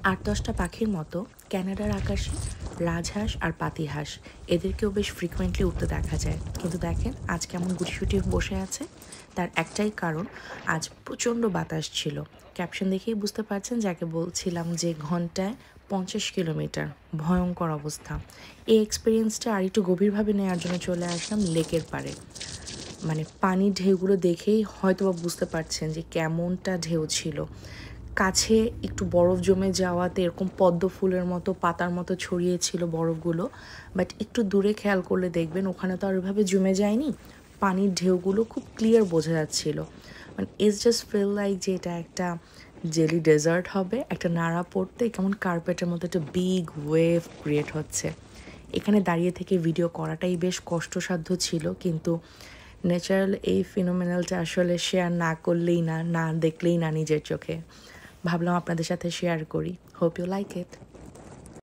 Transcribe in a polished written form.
৮-১০টা পাখির মতো ক্যানাডার আকাশে রাজহাঁস আর পাতিহাঁস এদেরকেও বেশ ফ্রিকোয়েন্টলি উঠতে দেখা যায়। কিন্তু দেখেন আজ কেমন গুটিসুটি বসে আছে। তার একটাই কারণ, আজ প্রচণ্ড বাতাস ছিল। ক্যাপশন দেখেই বুঝতে পারছেন, যাকে বলছিলাম যে ঘন্টায় 50 কিলোমিটার, ভয়ঙ্কর অবস্থা। এই এক্সপিরিয়েন্সটা আর একটু গভীরভাবে নেওয়ার জন্য চলে আসলাম লেকের পাড়ে। মানে পানির ঢেউগুলো দেখেই হয়তোবা বুঝতে পারছেন যে কেমনটা ঢেউ ছিল। কাছে একটু বরফ জমে যাওয়াতে এরকম পদ্ম ফুলের মতো পাতার মতো ছড়িয়েছিল বরফগুলো, বাট একটু দূরে খেয়াল করলে দেখবেন ওখানে তো আর ওইভাবে জমে যায়নি। পানির ঢেউগুলো খুব ক্লিয়ার বোঝা যাচ্ছিল। মানে ইটস জাস্ট ফিল লাইক যে এটা একটা জেলি ডেজার্ট হবে, একটা নাড়া পড়তে কেমন কার্পেটের মতো একটা বিগ ওয়েভ ক্রিয়েট হচ্ছে। এখানে দাঁড়িয়ে থেকে ভিডিও করাটাই বেশ কষ্টসাধ্য ছিল, কিন্তু ন্যাচারাল এই ফিনোমেনালটা আসলে শেয়ার না করলেই না, না দেখলেই না নিজের চোখে। ভাবলাম আপনাদের সাথে শেয়ার করি। Hope you like it.